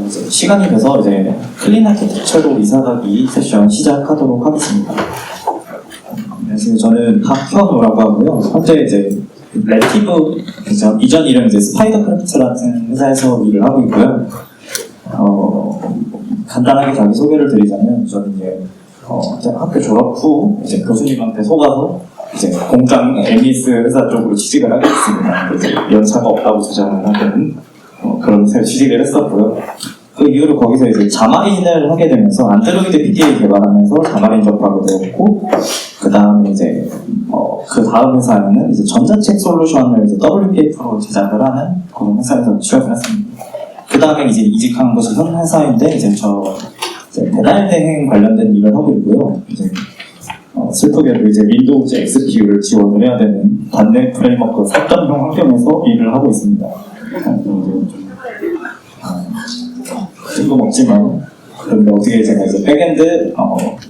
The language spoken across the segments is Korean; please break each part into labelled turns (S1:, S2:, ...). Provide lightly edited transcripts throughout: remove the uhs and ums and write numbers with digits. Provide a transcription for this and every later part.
S1: 이제 시간이 돼서 이제 클린 아키텍처로 이사가기 세션 시작하도록 하겠습니다. 안녕하세요. 저는 박현우라고 하고요. 현재 이제 레티브 이전 일은 이제 스파이더크래프트 같은 회사에서 일을 하고 있고요. 간단하게 자기 소개를 드리자면 저는 이제 학교 졸업 후 이제 교수님한테 속아서 이제 공장 MES 회사 쪽으로 취직을 하게 됐습니다. 이제 연차가 없다고 주장을 하는 그런 취직을 했었고요. 그 이후로 거기서 이제 자마린을 하게 되면서 안드로이드 PDA 개발하면서 자마린 접하게 되었고, 그 다음에 이제 그 다음 회사에는 이제 전자책 솔루션을 이제 WPF로 제작을 하는 그런 회사에서 취업을 했습니다. 그 다음에 이제 이직한 곳이 현 회사인데 이제 이제 배달 대행 관련된 일을 하고 있고요. 이제 슬프게도 이제 윈도우즈 XP를 지원을 해야 되는 단넷 프레임워크 4.0 환경에서 일을 하고 있습니다. 뜬금없지만 그런데 어떻게 제가 이제 백엔드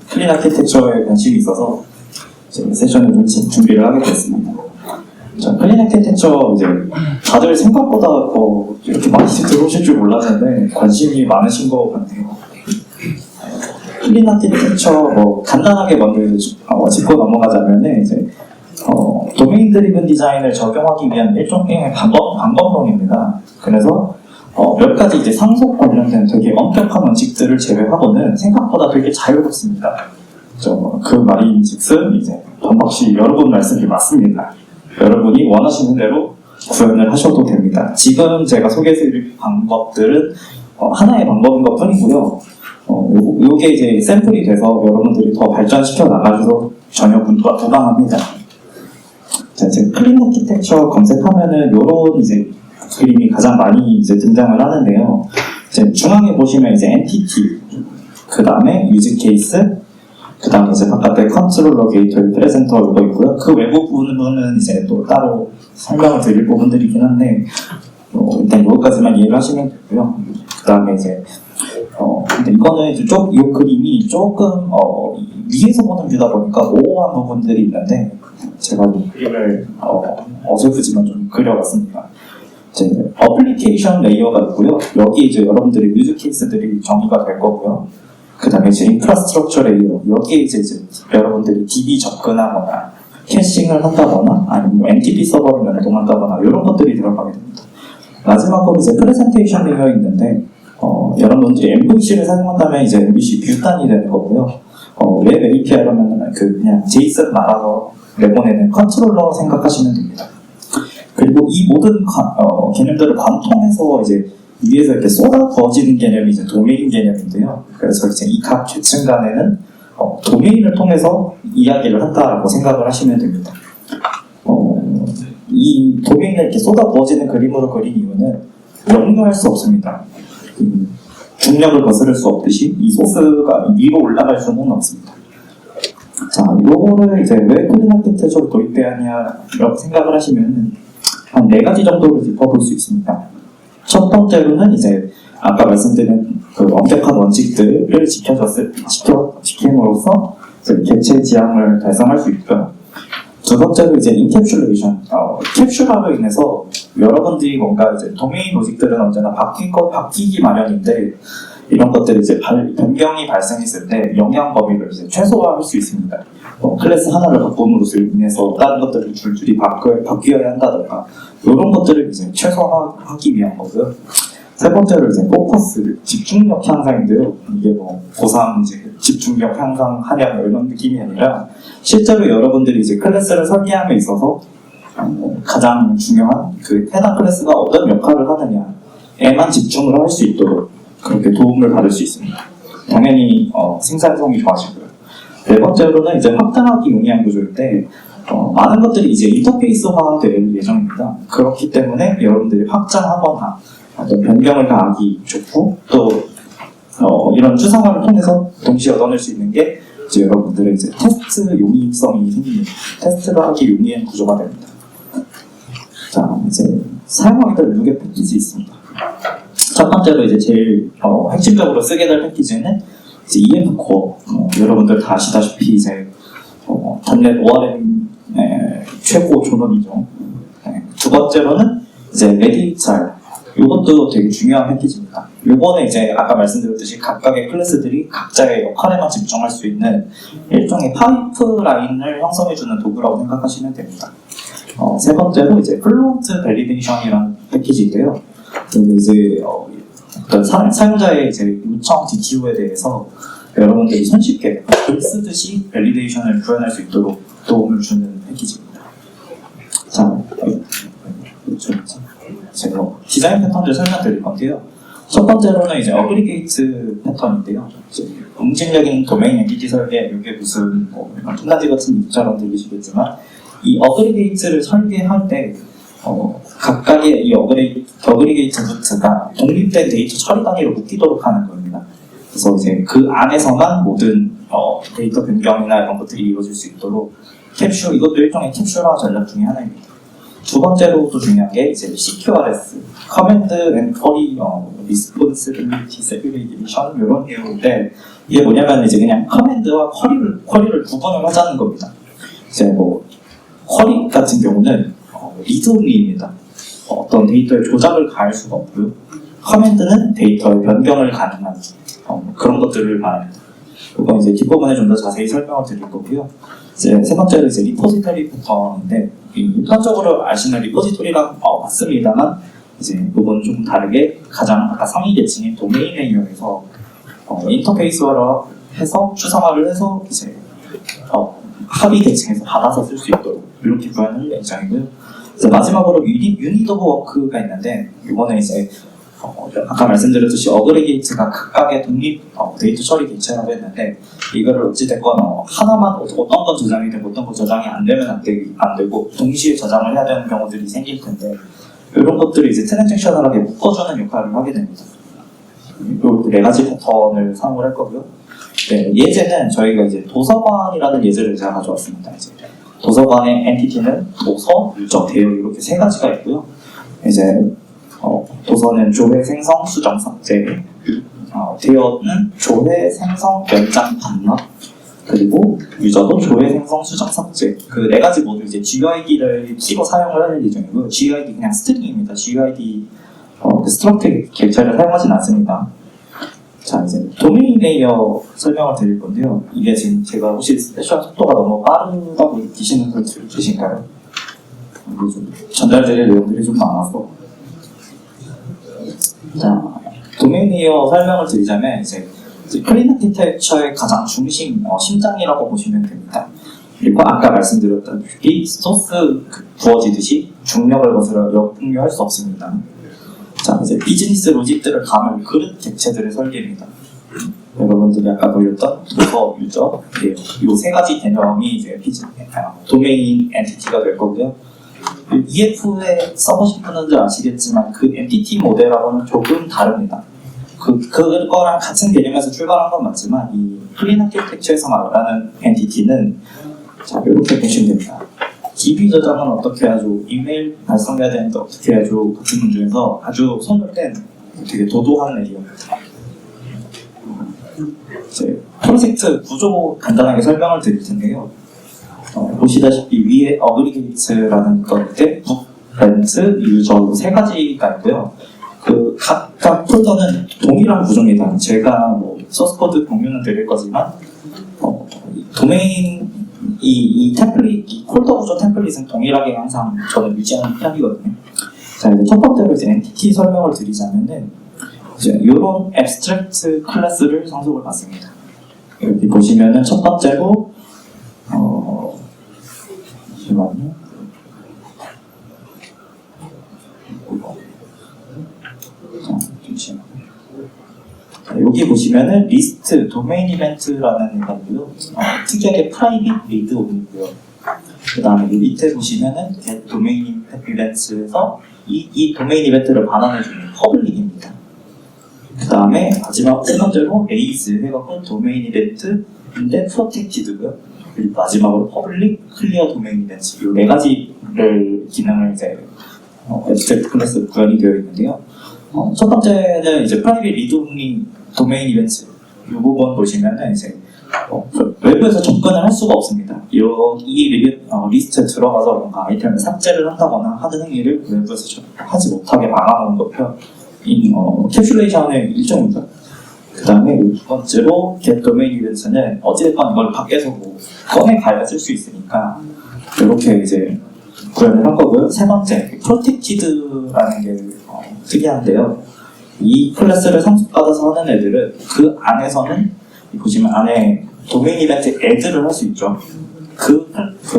S1: 클린 아키텍처에 관심이 있어서 이제 세션을 좀 준비를 하게 됐습니다. 자, 클린 아키텍처 이제 다들 생각보다 이렇게 많이 들어오실 줄 몰랐는데 관심이 많으신 것 같아요. 클린 아키텍처 간단하게 먼저 짚고 넘어가자면은 이제 도메인 드리븐 디자인을 적용하기 위한 일종의 방법론입니다. 그래서 몇 가지 이제 상속 관련된 되게 엄격한 원칙들을 제외하고는 생각보다 되게 자유롭습니다. 그 말인즉슨 이제 전박씨 여러분 말씀이 맞습니다. 여러분이 원하시는 대로 구현을 하셔도 됩니다. 지금 제가 소개해드릴 방법들은 하나의 방법인 것 뿐이고요. 요게 이제 샘플이 돼서 여러분들이 더 발전시켜 나가셔도 전혀 부당합니다. 자, 이제 클린 아키텍처 검색하면은 요런 이제 그림이 가장 많이 이제 등장을 하는데요. 이제 중앙에 보시면 이제 엔티티, 그 다음에 유즈 케이스, 그 다음에 이제 바깥에 컨트롤러 게이트웨이 프레젠터 이거 있고요. 그 외부 부분은 이제 또 따로 설명을 드릴 부분들이긴 한데 일단 여기까지만 이해를 하시면 되고요. 그 다음에 이제 근데 이거는 이제 이 그림이 조금 위에서 보는 뷰다 보니까 모호한 부분들이 있는데 제가 이 그림을 어설프지만 좀 그려봤습니다. 이제 어플리케이션 레이어가 있고요. 여기 이제 여러분들의 유즈 케이스들이 정의가 될 거고요. 그 다음에 이제 인프라스트럭처 레이어, 여기에 이제 여러분들이 DB 접근하거나 캐싱을 한다거나 아니면 NTP 서버를 연동한다거나 이런 것들이 들어가게 됩니다. 마지막으로 이제 프레젠테이션 레이어 있는데 여러분들이 MVC를 사용한다면 이제 MVC 뷰단이 되는 거고요. 웹 API라면 그냥 JSON 말아서 내보내는 컨트롤러 생각하시면 됩니다. 그리고 이 모든 개념들을 관통해서 이제 위에서 이렇게 쏟아 부어지는 개념이 이제 도메인 개념인데요. 그래서 이제 이 각 계층 간에는 도메인을 통해서 이야기를 한다라고 생각을 하시면 됩니다. 이 도메인을 이렇게 쏟아 부어지는 그림으로 그린 이유는 역류할 수 없습니다. 중력을 거스를 수 없듯이 이 소스가 위로 올라갈 수는 없습니다. 자, 요거를 이제 왜 클린 아키텍처로 도입되었냐라고 생각을 하시면 한 4가지 정도를 짚어볼 수 있습니다. 첫 번째로는 이제 아까 말씀드린 그 엄격한 원칙들을 지킴으로써 개체 지향을 달성할 수 있고요. 두 번째로 이제 인캡슐레이션, 캡슐화로 인해서 여러분들이 뭔가 이제 도메인 로직들은 언제나 바뀌기 마련인데 이런 것들이 이제 변경이 발생했을 때 영향 범위를 이제 최소화할 수 있습니다. 클래스 하나를 바꿈으로써 인해서 다른 것들을 줄줄이 바뀌어야 한다던가 이런 것들을 이제 최소화하기 위한 거고요. 세 번째로 이제 포커스, 집중력 향상인데요. 이게 고3 이제 집중력 향상하냐 이런 느낌이 아니라 실제로 여러분들이 이제 클래스를 설계함에 있어서 가장 중요한 그 해당 클래스가 어떤 역할을 하느냐에만 집중을 할 수 있도록 그렇게 도움을 받을 수 있습니다. 당연히 생산성이 좋아지고요. 네 번째로는 이제 확장하기 용이한 구조인데 많은 것들이 이제 인터페이스화 될 예정입니다. 그렇기 때문에 여러분들이 확장하거나 변경을 가하기 좋고 또 이런 추상화를 통해서 동시에 얻어낼 수 있는 게 이제 여러분들의 이제 테스트 용이성이 생깁니다. 테스트를 하기 용이한 구조가 됩니다. 자, 이제 사용하게 될 누계 패키지 있습니다. 첫 번째로 이제 제일 핵심적으로 쓰게 될 패키지는 이제 EF 코어. 여러분들 다 아시다시피 이제 단넷 ORM 최고 존엄이죠. 두 번째로는 이제 메디찰. 이것도 되게 중요한 패키지입니다. 이거는 이제 아까 말씀드렸듯이 각각의 클래스들이 각자의 역할에만 집중할 수 있는 일종의 파이프라인을 형성해주는 도구라고 생각하시면 됩니다. 세 번째로 이제 플루언트 밸리데이션이라는 패키지인데요. 여기 이제 어떤 사용자의 이제 요청 DTO에 대해서 여러분들이 손쉽게 글 쓰듯이 밸리데이션을 구현할 수 있도록 도움을 주는 패키지입니다. 자, 제가 디자인 패턴들 설명드릴 건데요. 첫 번째로는 이제 어그리게이트 패턴인데요. 응집적인 도메인 엔티티 설계, 이게 무슨 톱라지 같은 일처럼 들리시겠지만 이 어그리게이트를 설계할 때 각각의 이 어그리게이트 루트가 독립된 데이터 처리 단위로 묶이도록 하는 겁니다. 그래서 이제 그 안에서만 모든 데이터 변경이나 이런 것들이 이루어질 수 있도록 캡슐, 이것도 일종의 캡슐화 전략 중에 하나입니다. 두 번째로 또 중요한 게 이제 CQRS, Command and Query Responsibility Segregation 이런 내용인데 이게 뭐냐면 이제 그냥 커맨드와 쿼리를 구분을 하자는 겁니다. 이제 뭐 쿼리 같은 경우는 리드온리입니다. 어떤 데이터의 조작을 가할 수가 없고요. 커맨드는 데이터의 변경을 가능한 그런 것들을 말합니다. 그건 이제 뒷부분에 좀 더 자세히 설명을 드릴 거고요. 이제 세 번째로 이제 리포지터리 패턴인데 일반적으로 아시는 리포지토리랑 맞습니다만 이제 그건 조금 다르게 가장 아까 상위 계층인 도메인 레이어에서 인터페이스화를 해서 추상화를 해서 이제 하위 계층에서 받아서 쓸 수 있도록 이렇게 구현할 예정이고요. 이제 마지막으로 유닛 오브 워크가 있는데 이거는 이제 아까 말씀드렸듯이 어그리게이트가 각각의 독립 데이터 처리 개체라고 했는데 이거를 어찌됐건 하나만 어떤 건 저장이 되고 어떤 건 저장이 안 되면 안 되고 동시에 저장을 해야 되는 경우들이 생길 텐데 이런 것들을 이제 트랜잭셔널하게 묶어주는 역할을 하게 됩니다. 이 네 가지 패턴을 사용을 할 거고요. 네, 예제는 저희가 이제 도서관이라는 예제를 제가 가져왔습니다. 이제 도서관의 엔티티는 도서, 유저, 대여 이렇게 세 가지가 있고요. 이제 도서는 조회, 생성, 수정, 삭제, 대여는 조회, 생성, 연장, 반납, 그리고 유저도 조회, 생성, 수정, 삭제 그 네 가지 모두 이제 GUID를 키로 사용을 할 예정이고요. GUID 그냥 스트링입니다. GUID 그 스트럭트 객체를 사용하진 않습니다. 자 이제 도메인 레이어 설명을 드릴 건데요. 이게 지금 제가 혹시 세션 속도가 너무 빠르다고 느끼시는 분들 계신가요? 이게 좀 전달드릴 내용들이 좀 많아서 자 도메인 레이어 설명을 드리자면 이제 클린 아키텍처의 가장 중심, 심장이라고 보시면 됩니다. 그리고 아까 말씀드렸다시피 소스 부어지듯이 중력을 거스러 역풍류할 수 없습니다. 자, 이제 비즈니스 로직들을 담을 그릇 객체들의 설계입니다. 여러분들이 아까 보였던 도서, 유저, 이 세 가지 개념이 이제 도메인 엔티티가 될 거고요. EF에 써보신 분들 아시겠지만 그 엔티티 모델하고는 조금 다릅니다. 그거랑 같은 개념에서 출발한 건 맞지만 이 클린 아키텍처에서 말하는 엔티티는 자 이렇게 보시면 됩니다. DB 저장은 어떻게 하죠? 이메일 발송해야 되는데 어떻게 하죠? 같은 문 중에서 아주 손을 뗀 되게 도도한 내용입니다. 이제 프로젝트 구조 간단하게 설명을 드릴 텐데요. 보시다시피 위에 어그리게이트라는 건데 북, 렌트, 유저 세 가지가 있고요. 그 각각 폴더는 동일한 구조입니다. 제가 뭐 소스코드 공유는 드릴 거지만 도메인 이 템플릿, 이 폴더 구조 템플릿은 동일하게 항상 저는 유지하는 편이거든요. 자 이제 첫 번째로 이제 엔티티 설명을 드리자면은 이제 이런 앱스트랙트 클래스를 상속을 받습니다. 여기 보시면은 첫 번째로 잠시만요. 여기 보시면은 리스트 도메인 이벤트라는 거고요. 특이하게 프라이빗 리드 오고요. 그 다음에 밑에 보시면은 get 도메인 이벤트에서 이 도메인 이벤트를 반환해주는 퍼블릭입니다. 그 다음에 마지막 세 번째로 에이즈 해갖고 도메인 이벤트인데 프로텍티드고요. 그리고 마지막으로 퍼블릭 클리어 도메인 이벤트 이 네 가지를 기능을 이제 앱스트랙트 클래스 구현이 되어 있는데요. 첫 번째는 이제 프라이빗 리드 온리 도메인 이벤트 이 부분 보시면은 이제 외부에서 접근을 할 수가 없습니다. 이 리스트에 들어가서 뭔가 아이템을 삭제를 한다거나 하는 행위를 외부에서 하지 못하게 막아놓은 거고요. 캡슐레이션의 일종입니다. 그 다음에 두 번째로 get domain events는 어찌됐건 이걸 밖에서 뭐 꺼내가야 쓸 수 있으니까 이렇게 이제 구현을 한 거고요. 세 번째, protected라는 게 특이한데요. 이 클래스를 상속받아서 하는 애들은 그 안에서는 보시면 안에 도메인 이벤트 add를 할 수 있죠. 그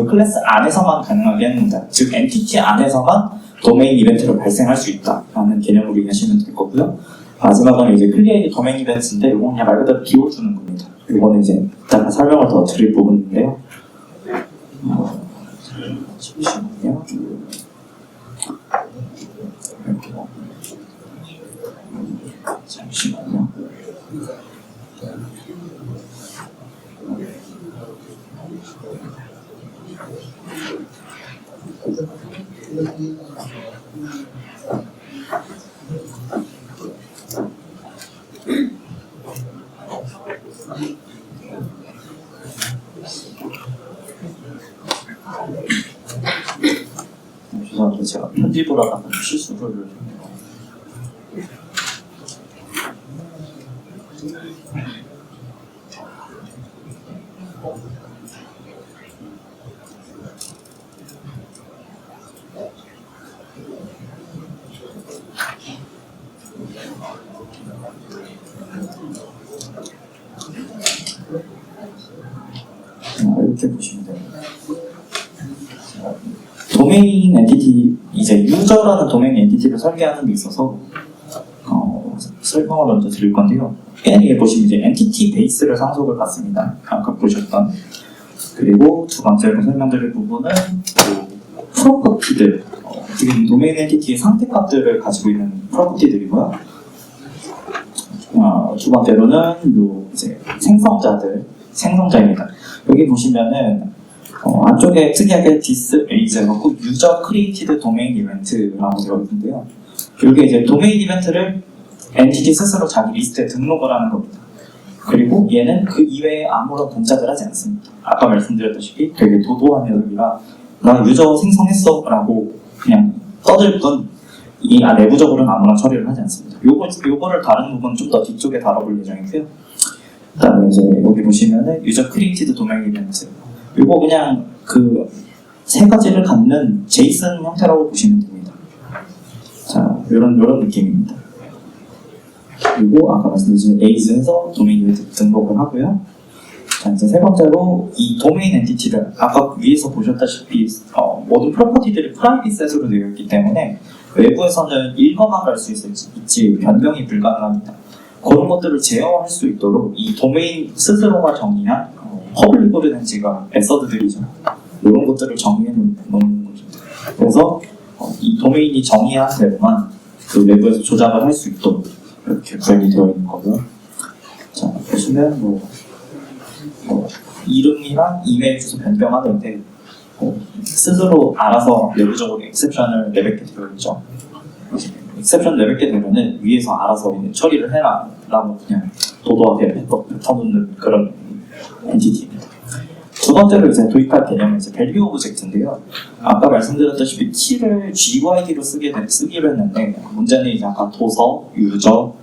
S1: 클래스 안에서만 가능하게 합니다. 즉 엔티티 안에서만 도메인 이벤트를 발생할 수 있다라는 개념으로 이해하시면 될 거고요. 마지막은 이제 클리어의 도메인 이벤트인데 이건 그냥 말 그대로 비워주는 겁니다. 이거는 이제 이따가 설명을 더 드릴 부분인데요. 잠시만요. 잠시만요. 죄송합니다. 제가 편집을 하다가 실수를 이렇게 보시면 됩니다. 도메인 엔티티, 이제 유저라는 도메인 엔티티를 설계하는 데 있어서 설명을 먼저 드릴 건데요. 얘 보시면 이제 엔티티 베이스를 상속을 받습니다. 아까 보셨던. 그리고 두 번째로 설명드릴 부분은 프로퍼티들, 지금 도메인 엔티티의 상태값들을 가지고 있는 프로퍼티들이고요. 두 번째로는 이제 생성자입니다. 여기 보시면은 안쪽에 특이하게 this age하고 user created domain event라고 되어 있는데요. 이게 이제 도메인 이벤트를 엔티티 스스로 자기 리스트에 등록을 하는 겁니다. 그리고 얘는 그 이외에 아무런 동작을 하지 않습니다. 아까 말씀드렸다시피 되게 도도한 녀석이라 나 유저 생성했어 라고 그냥 떠들 뿐 이 내부적으로는 아무런 처리를 하지 않습니다. 요거를 다른 부분 좀 더 뒤쪽에 다뤄볼 예정이고요. 그 다음에 이제 여기 보시면은 유저 크리에이티드 도메인 이벤트, 요거 그냥 그 세 가지를 갖는 제이슨 형태라고 보시면 됩니다. 자, 요런 느낌입니다. 그리고 아까 말씀드린 에이즈에서 도메인 이벤트 등록을 하고요. 자, 이제 세 번째로 이 도메인 엔티티를 아까 위에서 보셨다시피 모든 프로퍼티들이 프라이빗 셋으로 되어 있기 때문에 외부에서는 읽어만 갈 수 있지 변경이 불가능합니다. 그런 것들을 제어할 수 있도록 이 도메인 스스로가 정의한 퍼블릭으로 된 지가 메서드들이죠. 이런 것들을 정의해 놓는 거죠. 그래서 이 도메인이 정의한 대로만 그 외부에서 조작을 할 수 있도록 이렇게 구현이 되어 있는 거고요. 자, 보시면 이름이랑 이메일 주소 변경하는데 스스로 알아서 내부적으로 엑셉션을 내뱉게 되어 있죠. 엑셉션 내뱉게 되면은 위에서 알아서 처리를 해라 라고 그냥 도도하게 뱉어놓는 그런 엔티티입니다. 두 번째로 이제 도입할 개념은 이제 밸류 오브젝트인데요. 아까 말씀드렸다시피 키를 GUID로 쓰기로 했는데 문제는 이제 아까 도서, 유저,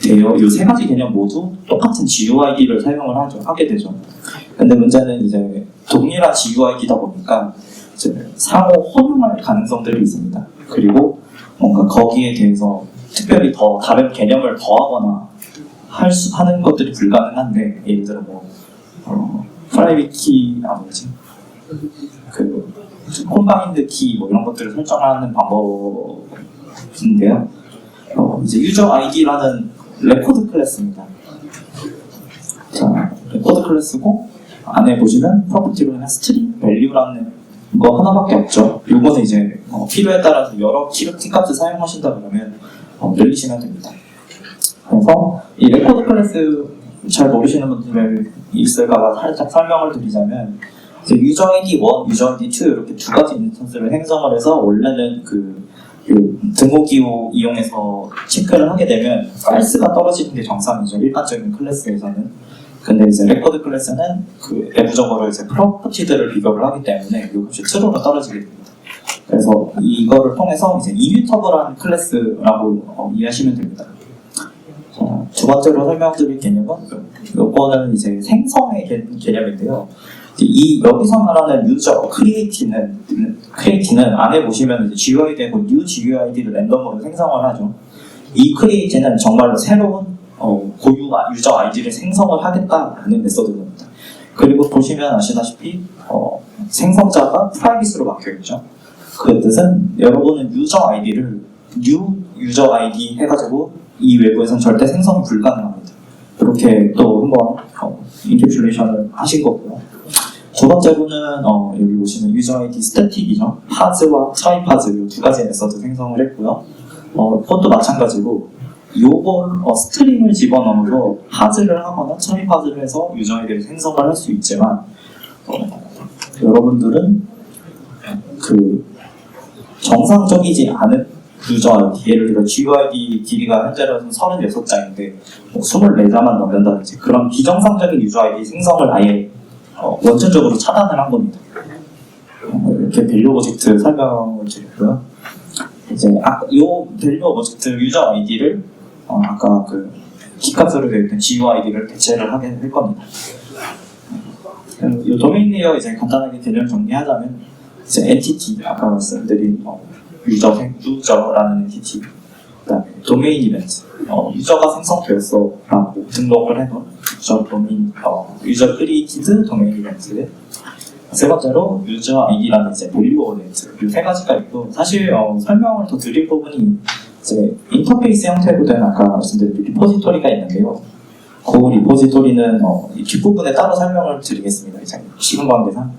S1: 대여 이 세 가지 개념 모두 똑같은 GUID를 사용을 하게 되죠. 근데 문제는 이제 동일한 GUID다 보니까 이제 상호 혼용할 가능성들이 있습니다. 그리고 뭔가 거기에 대해서 특별히 더 다른 개념을 더하거나 하는 것들이 불가능한데, 예를 들어 프라이빗 키, 콤바인드 키 이런 것들을 설정하는 방법인데요. 이제 유저 아이디라는 레코드 클래스입니다. 자, 레코드 클래스고 안에 보시면 프로퍼티로 그냥 스트링 밸류라는 거 하나밖에 없죠. 요거는 이제 필요에 따라서 여러 키값을 사용하신다 그러면 늘리시면 됩니다. 그래서 이 레코드 클래스 잘 모르시는 분들 있을까봐 살짝 설명을 드리자면, 이제 유저 ID 1, 유저 ID 2 이렇게 두 가지 인스턴스를 생성을 해서 원래는 등호기호 이용해서 체크를 하게 되면 false가 떨어지는 게 정상이죠. 일반적인 클래스에서는. 근데 이제 레코드 클래스는 그 내부적으로 이제 프로퍼티들을 비교를 하기 때문에 이 값이 true로 떨어지게 됩니다. 그래서 이거를 통해서 이제 이뮤터블한 클래스라고 이해하시면 됩니다. 자, 두 번째로 설명드릴 개념은 요거는 이제 생성의 개념인데요. 이 여기서 말하는 유저 크리에이티는 안에 보시면 이제 GUID하고 new GUID를 랜덤으로 생성을 하죠. 이 크리에이티는 정말로 새로운 고유 유저 아이디를 생성을 하겠다는 메소드입니다. 그리고 보시면 아시다시피 생성자가 프라이빗으로 막혀있죠. 그 뜻은 여러분은 유저 아이디를 new 유저 아이디 해가지고 이 외부에서는 절대 생성이 불가능합니다. 이렇게 또 한번 인캡슐레이션을 하신 거고요. 두 번째로는 여기 보시면 유저 아이디 스태틱이죠. 파즈와 트라이파즈 이 두 가지 메서드 생성을 했고요. 그것도 마찬가지로 요걸 스트링을 집어넣어서 파즈를 하거나 트라이파즈를 해서 유저 아이디를 생성을 할 수 있지만 여러분들은 그 정상적이지 않은 유저 아이디, 예를 들어 GUID 길이가 현재로는 36장인데 24자만 넣는다든지 그런 비정상적인 유저 아이디 생성을 아예 원천적으로 차단을 한 겁니다. 이렇게 밸류 오브젝트 설명을 드리고요. 이제 요 밸류 오브젝트 유저 아이디를 아까 그 키값으로 되어 있던 GUID를 대체를 하게 할 겁니다. 이 도메인 레이어 이제 간단하게 개념 정리하자면 이제 엔티티 아까 말씀드린 유저라는 엔티티, 그다음에 도메인 이벤트 유저가 생성되었어라고 등록을 해놓은 유저 도메인 유저 크리에이티드 도메인 이벤트. 세 번째로 유저 아이디라는 이제 밸류 오브젝트 이 세 가지가 있고 사실 설명을 더 드릴 부분이 이제 인터페이스 형태로 된 아까 말씀드린 리포지토리가 있는데요. 그 리포지토리는 이 뒷부분에 따로 설명을 드리겠습니다. 이제 시간 관계상.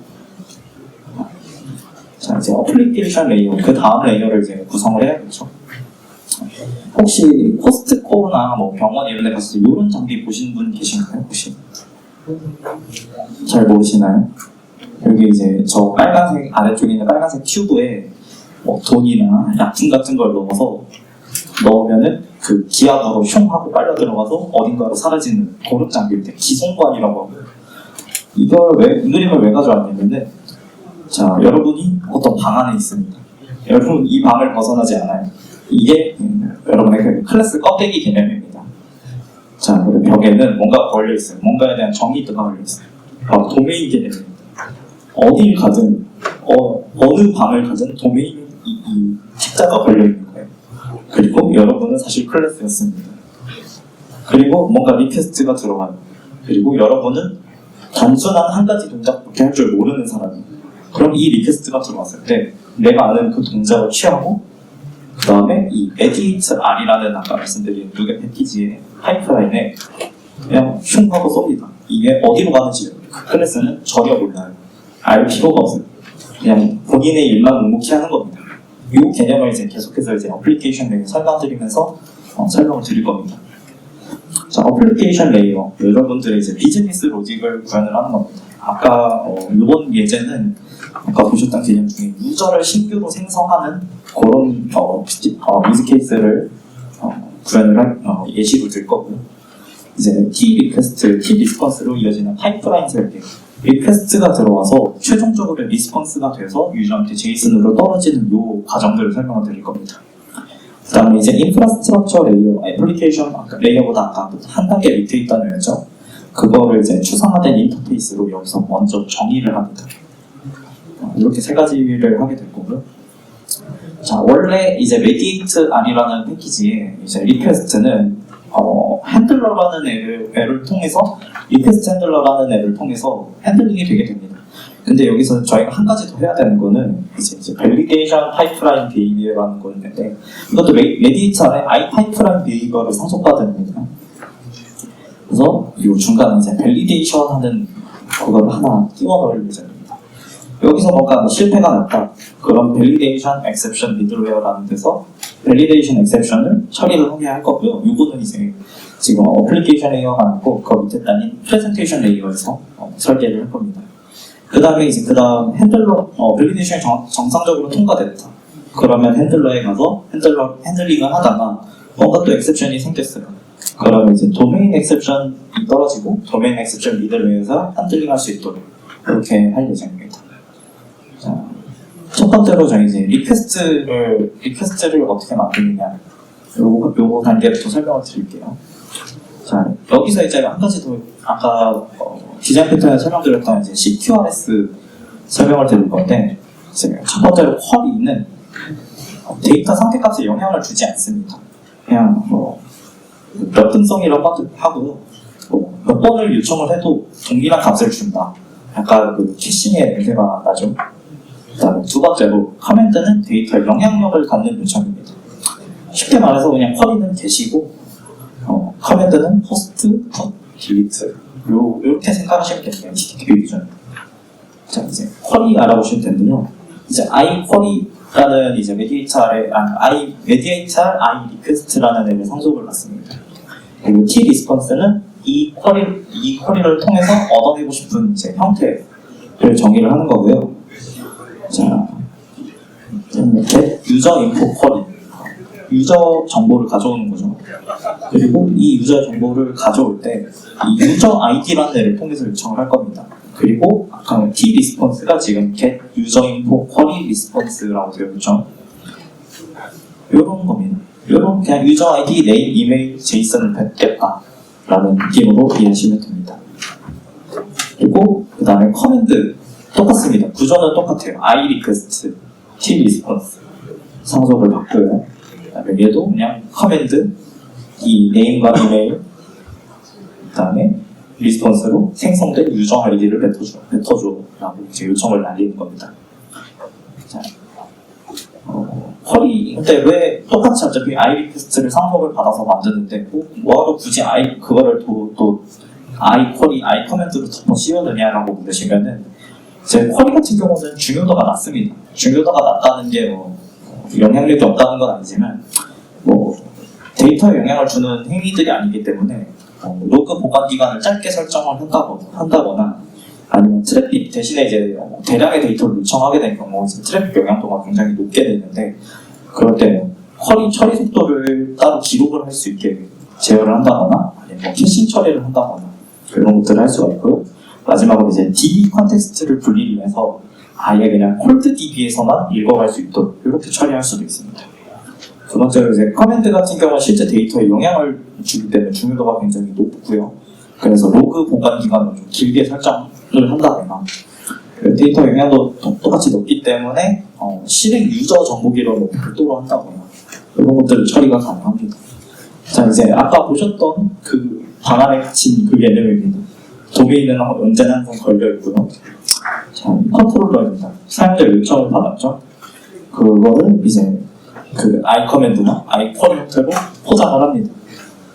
S1: 자, 이제 어플리케이션 레이어, 그 다음 레이어를 이제 구성을 해야겠죠. 혹시 코스트코나 뭐 병원 이런 데 갔을 때 이런 장비 보신 분 계신가요? 혹시? 잘 모르시나요? 여기 이제 저 빨간색, 아래쪽에 있는 빨간색 튜브에 뭐 돈이나 약품 같은 걸 넣으면은 그 기압으로 슝 하고 빨려 들어가서 어딘가로 사라지는 고름 장비인데 기송관이라고 하고요. 이 그림을 왜 가져왔냐면은 자, 여러분이 어떤 방 안에 있습니다. 여러분 이 방을 벗어나지 않아요. 이게 여러분의 그 클래스 껍데기 개념입니다. 자, 그리고 벽에는 뭔가 걸려 있어요. 뭔가에 대한 정의도가 걸려 있어요. 바로 도메인 개념입니다. 어딜 가든 어느 방을 가든 도메인 이 책자가 걸려 있는 거예요. 그리고 여러분은 사실 클래스였습니다. 그리고 뭔가 리퀘스트가 들어와요. 그리고 여러분은 단순한 한 가지 동작밖에 할 줄 모르는 사람이에요. 그럼 이 리퀘스트가 들어왔을 때 내가 아는 그 동작을 취하고 그 다음에 이 mediate R이라는 아까 말씀드린 누게 패키지의 파이프라인에 그냥 슝 하고 쏩니다. 이게 어디로 가는지 그 클래스는 전혀 몰라요. 알 필요가 없어요. 그냥 본인의 일만 묵묵히 하는 겁니다. 이 개념을 이제 계속해서 이제 어플리케이션 레이어 설명드리면서 설명을 드릴 겁니다. 자, 어플리케이션 레이어 여러분들의 이제 비즈니스 로직을 구현을 하는 겁니다. 아까 이번 예제는 아까 보셨던 개념 중에 유저를 신규로 생성하는 그런 유즈 케이스를 구현을 예시로 들 거고요. 이제 T 리퀘스트, T 리스폰스로 이어지는 파이프라인 설계. 리퀘스트가 들어와서 최종적으로 리스폰스가 돼서 유저한테 제이슨으로 떨어지는 이 과정들을 설명을 드릴 겁니다. 그 다음에 이제 인프라스트럭처 레이어, 애플리케이션 레이어보다 아까 한 단계 밑에 있다는 거죠. 그거를 이제 추상화된 인터페이스로 여기서 먼저 정의를 합니다. 이렇게 세 가지를 하게 될 거고요. 자, 원래 이제 mediate R이라는 패키지에 이제 리퀘스트는 핸들러라는 애를 통해서 리퀘스트 핸들러라는 애를 통해서 핸들링이 되게 됩니다. 근데 여기서 저희가 한 가지 더 해야 되는 거는 이제 밸리데이션 파이프라인 비헤이비어라는 거 있는데 이것도 mediate R의 I 파이프라인 비헤이비어를 상속받은 겁니다. 그래서 이 중간에 이제 밸리데이션 하는 그걸 하나 띄워 넣을 예정입니다. 여기서 뭔가 실패가 났다. 그럼 밸리데이션 엑셉션 미들웨어라는 데서 밸리데이션 엑셉션을 처리를 하게 할 거고요. 이거는 이제 지금 어플리케이션 레이어가 아니고 그 밑에 단인 프레젠테이션 레이어에서 설계를 할 겁니다. 그 다음에 이제 핸들러 밸리데이션이 정상적으로 통과됐다. 그러면 핸들러에 가서 핸들링을 하다가 뭔가 또 엑셉션이 생겼어요. 그러면 이제 도메인 엑셉션이 떨어지고 도메인 엑셉션 미들웨어에서 핸들링할 수 있도록 이렇게 할 예정입니다. 자, 첫 번째로 저희 이제 리퀘스트를 어떻게 만드느냐 요거 단계부터 설명을 드릴게요. 자, 여기서 이제 한 가지 더 아까 디자인 패턴에 설명드렸던 이제 CQRS 설명을 드릴 건데 이제 첫 번째로 쿼리는 데이터 상태값에 영향을 주지 않습니다. 그냥 몇 등성이라고 하고요. 몇 번을 요청을 해도 동일한 값을 준다. 약간 그 캐싱의 냄새가 나죠. 그다음에 두 번째로 커맨드는 데이터에 영향력을 갖는 요청입니다. 쉽게 말해서 그냥 쿼리는 게시고 커맨드는 포스트, 풋, 딜리트 요렇게 생각하시면 됩니다. HTTP 기준으로. 자, 이제 쿼리 알아보시면 되는데요. 이제 iQuery라는 이제 mediator I request라는 앱의 상속을 받습니다. 그리고 T response는 이 쿼리를 통해서 얻어내고 싶은 이제 형태를 정의를 하는 거고요. 자, get user info query 유저 정보를 가져오는 거죠. 그리고 이 유저 정보를 가져올 때 이 유저 ID라는 애를 통해서 요청을 할 겁니다. 그리고 아까 T response가 지금 get user info query response라고 되어 있죠. 이런 겁니다. 이런 그냥 유저 ID, 네임, 이메일, 제이슨을 뱉겠다라는 느낌으로 이해하시면 됩니다. 그리고 그 다음에 커맨드 똑같습니다. 구조는 똑같아요. I request, T response 상속을 받고요. 그다음에 얘도 그냥 커맨드 이 네임과 이메일 그다음에 리스폰스로 생성된 유저 아이디를 뱉어줘라고 이제 요청을 날리는 겁니다. 자, 쿼리 근데 왜 똑같이 어차피 I 리퀘스트를 상속을 받아서 만드는데 뭐하러 굳이 그거를 또 I 쿼리, I 커맨드로 덮어 씌워느냐라고 물으시면은 제 쿼리 같은 경우는 중요도가 낮습니다. 중요도가 낮다는 게 영향력이 없다는 건 아니지만 데이터에 영향을 주는 행위들이 아니기 때문에 로그 보관 기간을 짧게 설정을 한다거나 아니면 트래픽 대신에 이제 대량의 데이터를 요청하게 된 경우 트래픽 영향도가 굉장히 높게 되는데 그럴 때는 쿼리 처리 속도를 따로 기록을 할 수 있게 제어를 한다거나 아니면 캐싱 처리를 한다거나 그런 것들을 할 수가 있고요. 마지막으로 이제 DB 컨텍스트를 분리를 해서 아예 그냥 콜드 DB에서만 읽어갈 수 있도록 이렇게 처리할 수도 있습니다. 두 번째로 이제 커맨드 같은 경우는 실제 데이터에 영향을 주기 때문에 중요도가 굉장히 높고요. 그래서 로그 보관 기간을 좀 길게 설정을 한다거나 데이터 영향도 똑같이 높기 때문에 실행 유저 정보기록을 별도로 한다거나 이런 것들을 처리가 가능합니다. 자, 이제 아까 보셨던 그 방안에 갇힌 그 개념입니다. 도메인은 언제나 항상 걸려 있고요. 자, 컨트롤러입니다. 사용자 요청을 받았죠. 그거를 이제 그 I 커맨드나 I 쿼리 형태로 포장을 합니다.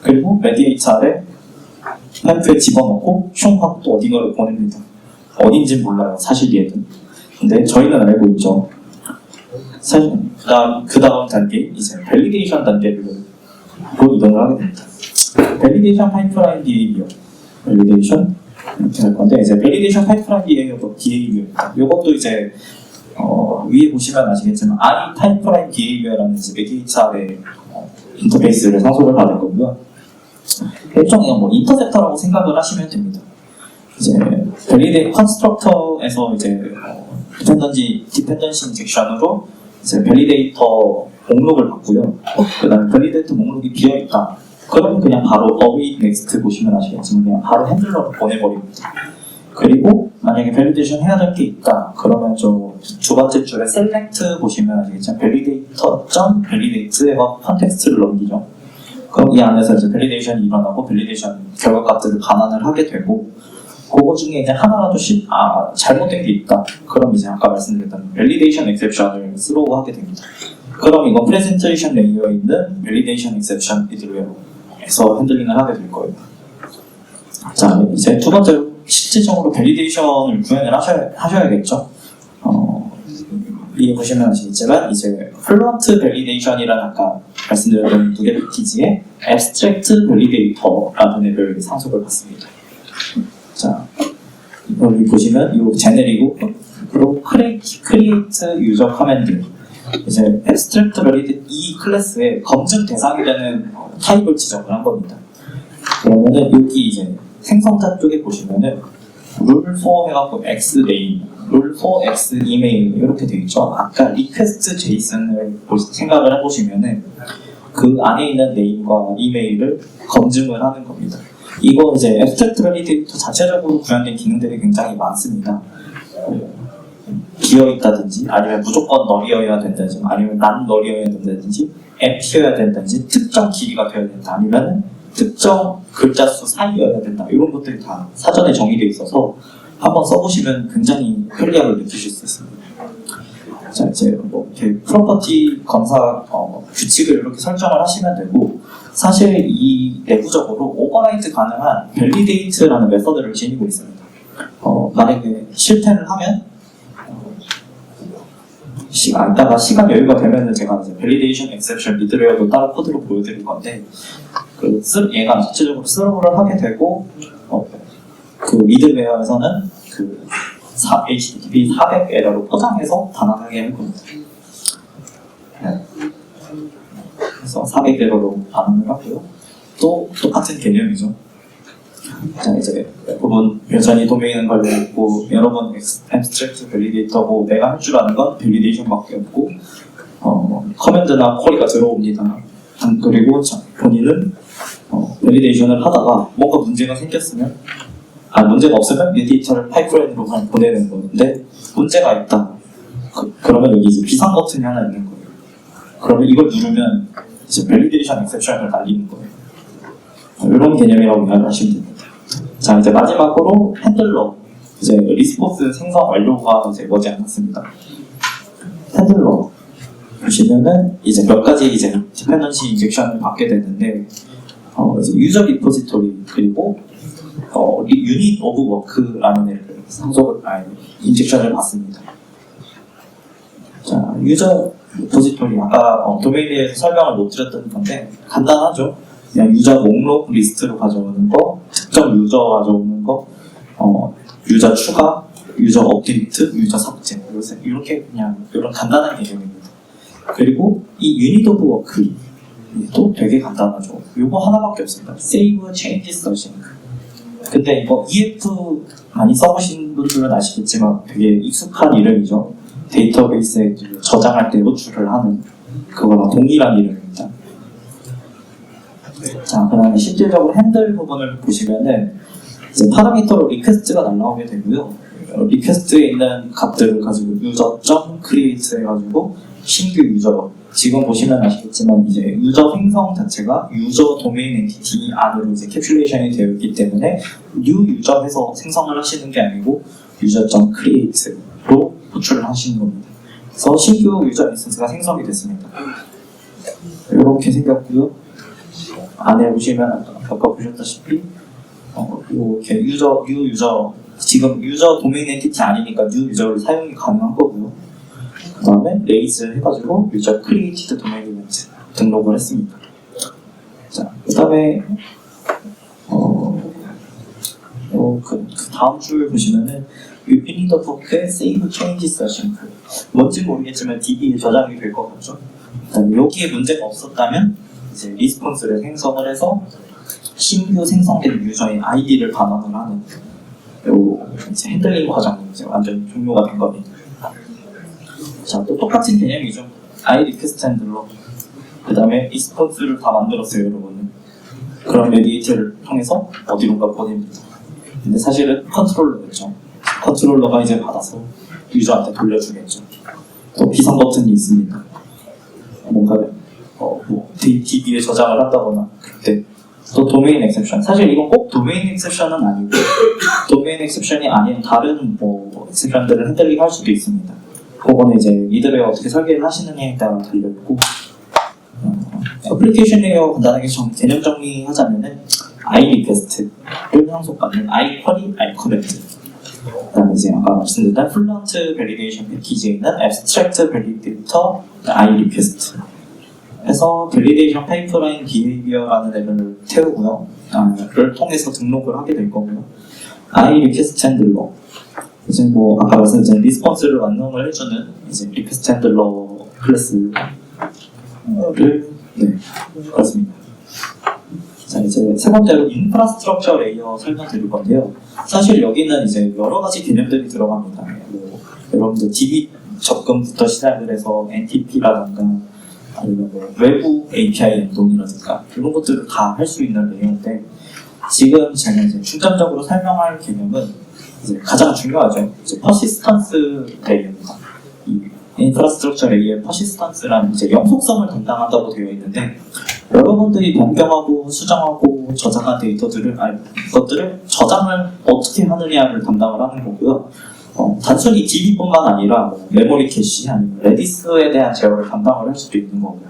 S1: 그리고 메디에이터 아래 램프에 집어넣고 슝하고 또 어딘가로 보냅니다. 어딘진 몰라요. 사실 얘는. 근데 저희는 알고 있죠. 사실 그 다음 단계 이제 밸리데이션 단계로 이동을 하게 됩니다. 밸리데이션 파이프라인 비헤이비어 밸리데이션 이렇게 할 건데 이제 밸리데이션 파이프라인 비헤이비어입니다. 이것도 이제 위에 보시면 아시겠지만 I 파이프라인 비헤이비어라는 이제 메디에이터의 인터페이스를 상속을 받을 거고요. 일종의 인터셉터라고 생각을 하시면 됩니다. 이제 컨스트럭터에서 이제 디펜던시 인젝션으로 이제 밸리데이터 목록을 받고요. 그다음에 밸리데이터 목록이 비어 있다. 그러면 그냥 바로 await next 보시면 아시겠지만 그냥 바로 핸들러로 보내버립니다. 그리고 만약에 밸리데이션 해야 될 게 있다. 그러면 두 번째 줄에 select 보시면 아시겠지만 validate.validate의 컨텍스트를 넘기죠. 그럼 이 안에서 이제 밸리데이션이 일어나고 밸리데이션 결과값들을 반환을 하게 되고 그거 중에 이제 하나라도 잘못된 게 있다. 그럼 이제 아까 말씀드렸던 밸리데이션 엑셉션을 스로우 하게 됩니다. 그럼 이건 프레젠테이션 레이어에 있는 밸리데이션 엑셉션 미들웨어에서 핸들링을 하게 될 거예요. 자, 이제 두 번째로 실질적으로 밸리데이션을 구현을 하셔야겠죠. 위에 보시면 아시겠지만 이제 플루언트 밸리데이션이라는 아까 말씀드렸던 두 개 패키지에 abstract validator라는 앱을 상속을 받습니다. 자, 여기 보시면 이 제네리고 create user command 이제 abstract validate 이 클래스에 검증 대상이 되는 타입을 지정을 한 겁니다. 그러면은 여기 이제 생성자 쪽에 보시면은 rule4 해갖고 x name, rule4 x email 이렇게 되어 있죠. 아까 request JSON을 생각을 해보시면은 그 안에 있는 name과 이메일을 검증을 하는 겁니다. 이거 이제 abstract validator 자체적으로 구현된 기능들이 굉장히 많습니다. 비어 있다든지 아니면 무조건 널이어야 된다든지 아니면 난 널이어야 된다든지 empty여야 된다든지 특정 길이가 되어야 된다 아니면 특정 글자 수 사이여야 된다 이런 것들이 다 사전에 정의되어 있어서 한번 써보시면 굉장히 편리함을 느끼실 수 있습니다. 자 이제 뭐 이렇게 프로퍼티 검사 규칙을 이렇게 설정을 하시면 되고 사실 이 내부적으로 오버라이트 가능한 validate라는 메서드를 지니고 있습니다. 만약에 실패를 하면 이따가 시간 여유가 되면은 제가 이제 validation exception 미드웨어도 따로 코드로 보여드릴 건데 얘가 자체적으로 스러브를 하게 되고 그 미드웨어에서는 그 HTTP 400 에러로 포장해서 반환하게 할 겁니다. 네. 그래서 400 에러로 반환을 하고요. 또 똑같은 개념이죠. 자 이제 대부분 여전히 도메인은 걸려있고 여러분 abstract validator고 내가 할 줄 아는 건 validation밖에 없고 커맨드나 쿼리가 들어옵니다. 그리고 본인은 validation을 하다가 뭔가 문제가 생겼으면 문제가 없으면 메디테이터를 파이프라인으로 그냥 보내는 건데 문제가 있다. 그러면 여기 이제 비상 버튼이 하나 있는 거예요. 그러면 이걸 누르면 이제 validation exception을 날리는 거예요. 이런 개념이라고 이해를 하시면 됩니다. 자 이제 마지막으로 핸들러 이제 리스폰스 생성 완료가 이제 머지않았습니다. 핸들러 보시면은 이제 몇 가지 이제 디펜던시 인젝션을 받게 되는데 이제 유저 리포지토리 그리고 유닛 오브 워크라는 애를 인젝션을 받습니다. 자 유저 리포지토리 아까 도메인에서 설명을 못 드렸던 건데 간단하죠. 그냥 유저 목록 리스트로 가져오는 거, 특정 유저 가져오는 거, 유저 추가, 유저 업데이트, 유저 삭제 이렇게 그냥 이런 간단한 개념입니다. 그리고 이 유닛 오브 워크도 되게 간단하죠. 이거 하나밖에 없습니다. Save Changes Sync. 근데 이거 EF 많이 써보신 분들은 아시겠지만 되게 익숙한 이름이죠. 데이터베이스에 저장할 때 노출을 하는 그거랑 동일한 이름입니다. 자, 그 다음에 실질적으로 핸들 부분을 보시면은 이제 파라미터로 리퀘스트가 날라오게 되고요. 리퀘스트에 있는 값들을 가지고 user.create 해가지고 신규 유저 지금 보시면 아시겠지만 이제 유저 생성 자체가 유저 도메인 엔티티 안으로 이제 캡슐레이션이 되어 있기 때문에 new 유저 해서 생성을 하시는 게 아니고 user.create로 호출을 하시는 겁니다. 그래서 신규 유저 인스턴스가 생성이 됐습니다. 이렇게 생겼고요. 안에 보시면 아까 보셨다시피 이렇게 뉴 유저 지금 유저 도메인 엔티티 아니니까 뉴 유저를 사용이 가능한 거고요. 그 다음에 레이즈 해가지고 유저 크리에이티드 도메인 이벤트 등록을 했습니다. 자, 그 다음에 그 다음 줄 보시면은 유니더 포크의 Save Changes Sync 뭔지 모르겠지만 DB에 저장이 될 것 같죠. 그다음에 여기에 문제가 없었다면 이제 리스폰스를 생성을 해서 신규 생성된 유저의 아이디를 반환을 하는 요 이제 핸들링 과정이 이제 완전 종료가 된 겁니다. 자, 또 똑같은 개념이죠. I 리퀘스트 핸들러. 그 다음에 리스폰스를 다 만들었어요, 여러분은. 그럼 메디에이터를 통해서 어디론가 보냅니다. 근데 사실은 컨트롤러였죠. 컨트롤러가 이제 받아서 유저한테 돌려주겠죠. 또 비상 버튼이 있습니다. 뭔가 DB에 저장을 한다거나 그때 또 도메인 엑셉션. 사실 이건 꼭 도메인 엑셉션은 아니고 도메인 엑셉션이 아닌 다른 엑셉션들을 핸들링 할 수도 있습니다. 그거는 이제 미드웨어 어떻게 설계를 하시느냐에 따라 달려있고 애플리케이션 레이어 간단하게 개념 정리하자면은 I 리퀘스트를 상속받는 I 쿼리, I 커맨드. 그다음에 이제 아까 말씀드렸던 플런트 밸리데이션 패키지에 있는 abstract validator I 리퀘스트. 해서 밸리데이션 파이프라인 비헤이비어라는 앱을 태우고요. 를 통해서 등록을 하게 될 거고요. I 리퀘스트 핸들러. 이제 아까 말씀드린 리스폰스를 완성을 해주는 이제 리퀘스트 핸들러 클래스를 네, 그렇습니다. 자, 이제 세 번째로 인프라스트럭처 레이어 설명드릴 건데요. 사실 여기는 이제 여러 가지 개념들이 들어갑니다. 뭐, 여러분들 DB 접근부터 시작을 해서 NTP라든가 아니면 뭐 외부 API 연동이라든가 이런 것들을 다 할 수 있는 레이어인데 지금 제가 이제 중점적으로 설명할 개념은 이제 가장 중요하죠. 이제 퍼시스턴스 레이어입니다. 이 인프라스트럭처 레이어의 퍼시스턴스라는 이제 영속성을 담당한다고 되어 있는데 여러분들이 변경하고 수정하고 저장한 데이터들을 이것들을 저장을 어떻게 하느냐를 담당을 하는 거고요. 단순히 DB뿐만 아니라 뭐 메모리 캐시 아니면 레디스에 대한 제어를 담당을 할 수도 있는 거고요.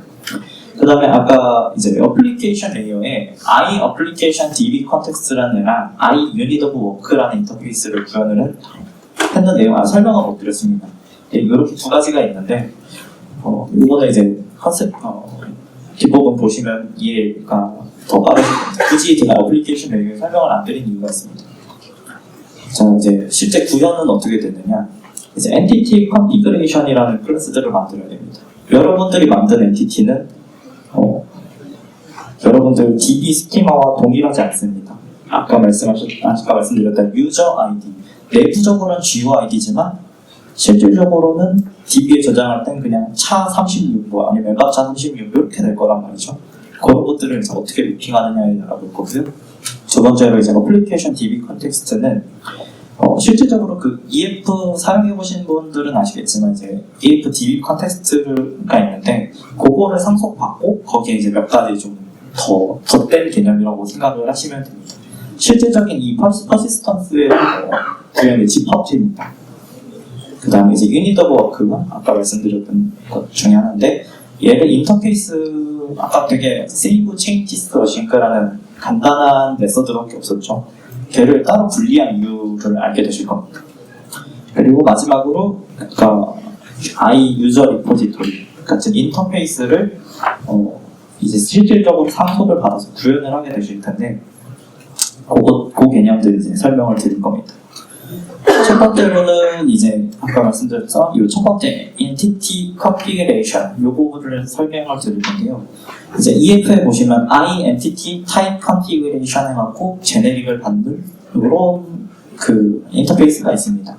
S1: 그 다음에 아까 이제 어플리케이션 레이어에 I 어플리케이션 DB 컨텍스트라는 애랑 I 유닛 오브 워크라는 인터페이스를 구현을 했는데요. 설명은 못 드렸습니다. 이렇게 두 가지가 있는데 이거는 이제 컨셉 뒷부분 보시면 이해가 더 빠르실 겁니다. 굳이 제가 어플리케이션 레이어에 설명을 안 드린 이유가 있습니다. 자, 이제 실제 구현은 어떻게 되느냐? 이제 엔티티 컨피그레이션이라는 클래스들을 만들어야 됩니다. 여러분들이 만든 엔티티는 여러분들 DB 스키마와 동일하지 않습니다. 아까 말씀드렸던 유저 아이디, 내부적으로는 GUID지만 실질적으로는 DB에 저장할 땐 그냥 차 36, 뭐 아니면 맵차 36 이렇게 될 거란 말이죠. 그런 것들을 이제 어떻게 매핑하느냐에 알아볼 거고요. 두 번째로 이제 어플리케이션 DB 컨텍스트는 실질적으로 그 EF 사용해 보신 분들은 아시겠지만 이제 EF DB 컨텍스트가 있는데 그거를 상속받고 거기에 이제 몇 가지 좀 더 덧댄 개념이라고 생각을 하시면 됩니다. 실제적인 이 퍼시스턴스의 구현의 집합체입니다. 그 다음에 이제 유닛 오브 워크가 아까 말씀드렸던 것 중에 하나인데 얘를 인터페이스 아까 되게 세이브 체인 디스크 싱크라는 간단한 메서드밖에 없었죠. 걔를 따로 분리한 이유를 알게 되실 겁니다. 그리고 마지막으로 아까 I 유저 리포지토리 같은 인터페이스를 이제 실질적으로 상속을 받아서 구현을 하게 되실 텐데 그 개념들 이제 설명을 드릴 겁니다. 첫 번째로는 이제 아까 말씀드렸죠. 이 첫 번째 Entity Configuration 이 부분을 설명을 드릴 건데요. 이제 EF에 보시면 I Entity Type Configuration 해갖고 제네릭을 받는 이런 그 인터페이스가 있습니다.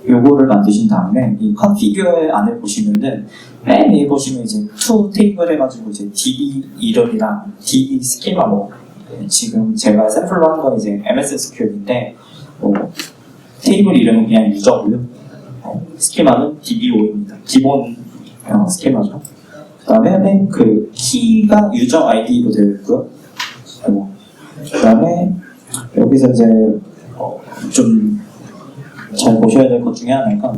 S1: 요거를 만드신 다음에 이 configure 안에 보시면은 맨 위에 보시면 이제 to 테이블 해가지고 이제 DB 이름이랑 DB 스키마 뭐 지금 제가 샘플로 한 건 이제 MS SQL인데 테이블 이름은 그냥 유저고요. 스키마는 DB5입니다. 기본 스키마죠. 그 다음에 그 키가 유저 아이디로 되어 있고요. 그 다음에 여기서 이제 좀 잘 보셔야 될 것 중에 하나가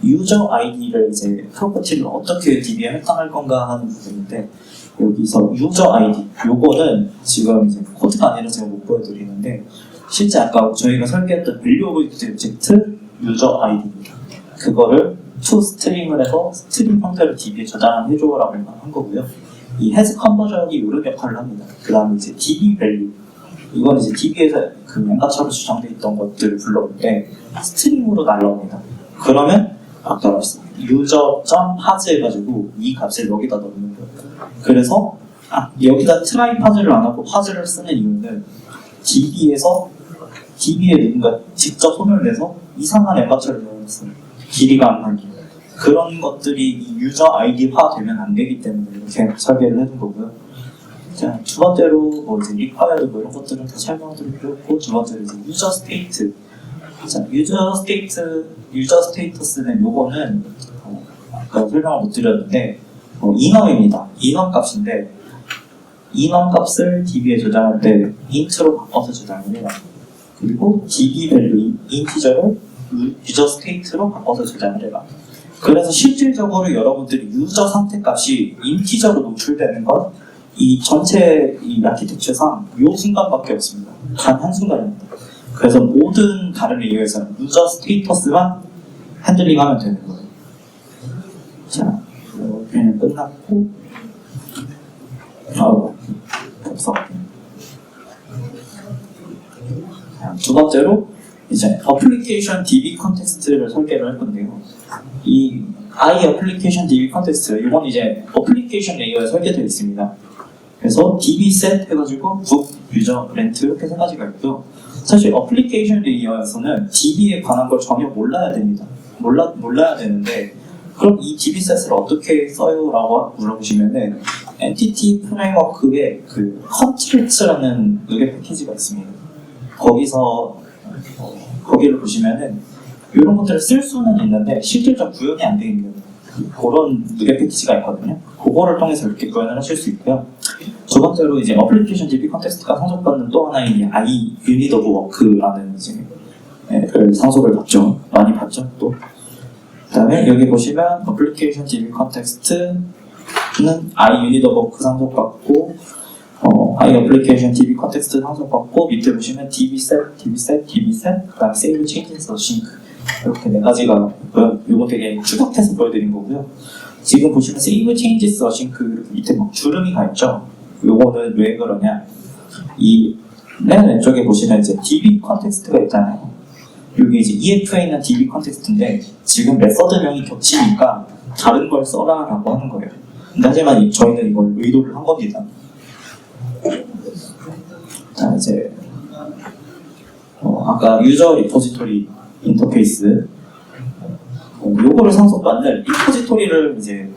S1: 유저 아이디를 이제 프로퍼티를 어떻게 DB에 할당할 건가 하는 부분인데 여기서 유저 아이디 요거는 지금 이제 코드가 아니라 제가 못 보여드리는데 실제 아까 저희가 설계했던 밸류 오브젝트 유저 아이디입니다. 그거를 to 스트링을 해서 스트링 형태로 DB에 저장을 해줘라고 한 거고요. 이 has 컨버전이 이런 역할을 합니다. 그 다음에 이제 DB 밸류 이건 이제 DB에서 그 멤버처럼 수정되어 있던 것들을 불러올 때 스트링으로 날라옵니다. 그러면 아까 말씀드린 user.has 해가지고 이 값을 여기다 넣는 거예요. 그래서 여기다 try 파즈를 안 하고 파즈를 쓰는 이유는 DB에 누군가 직접 손을 내서 이상한 멤버처를 넣었어요. 길이가 안 나게. 그런 것들이 이 유저 아이디화 되면 안 되기 때문에 이렇게 설계를 해둔 거고요. 자, 두 번째로 뭐 이제 required 뭐 이런 것들은 다 설명드릴 필요 없고 두 번째로 이제 유저 스테이트. 자, 유저 스테이터스는 요거는 아까 설명을 못 드렸는데 인원입니다. 인원 값인데 인원 값을 DB에 저장할 때 int로 바꿔서 저장을 해요. 그리고 DB 밸류 인티저를 유저 스테이트로 바꿔서 저장을 해요. 그래서 실질적으로 여러분들이 유저 상태 값이 인티저로 노출되는 건 이 전체 이 아키텍처상 요 순간밖에 없습니다. 단 한 순간입니다. 그래서 모든 다른 레이어에서는 유저 스테이터스만 핸들링하면 되는 거예요. 자, 그냥 끝났고 없어. 두 번째로 이제 어플리케이션 DB 컨텍스트를 설계를 할 건데요. 이 I 어플리케이션 DB 컨텍스트 이건 이제 어플리케이션 레이어에 설계되어 있습니다. 그래서 dbset 해가지고 book, user, rent 이렇게 세 가지가 있고요. 사실 어플리케이션 레이어에서는 db에 관한 걸 전혀 몰라야 됩니다. 몰라야 되는데 그럼 이 dbset을 어떻게 써요? 라고 물어보시면은 엔티티 프레임워크에 그 컨트리츠라는 누계 패키지가 있습니다. 거기를 보시면은 이런 것들을 쓸 수는 있는데 실질적 구현이 안 되어 있는 그런 누계 패키지가 있거든요. 그거를 통해서 이렇게 구현을 하실 수 있고요. 두 번째로 이제 어플리케이션 DB 컨텍스트가 상속받는 또 하나의 I Unit of Work라는 이제 상속을 받죠. 많이 받죠. 또 그다음에 여기 보시면 어플리케이션 DB 컨텍스트는 I Unit of Work 상속받고 I Application DB 컨텍스트 상속받고 밑에 보시면 dbset, 그다음에 Save Changes Sync 이렇게 네 가지가 있고요. 이거 되게 추격해서 보여드린 거고요. 지금 보시면 Save Changes Sync 밑에 막 주름이 가 있죠. 요거는 왜 그러냐? 이 맨 왼쪽에 보시면 이제 DB 컨텍스트가 있잖아요. 여기 이제 EF에 있는 DB 컨텍스트인데 지금 메서드명이 겹치니까 다른 걸 써라라고 하는 거예요. 하지만 저희는 이걸 의도를 한 겁니다. 자 이제 아까 유저 리포지토리 인터페이스 요거를 상속받는 리포지토리를 이제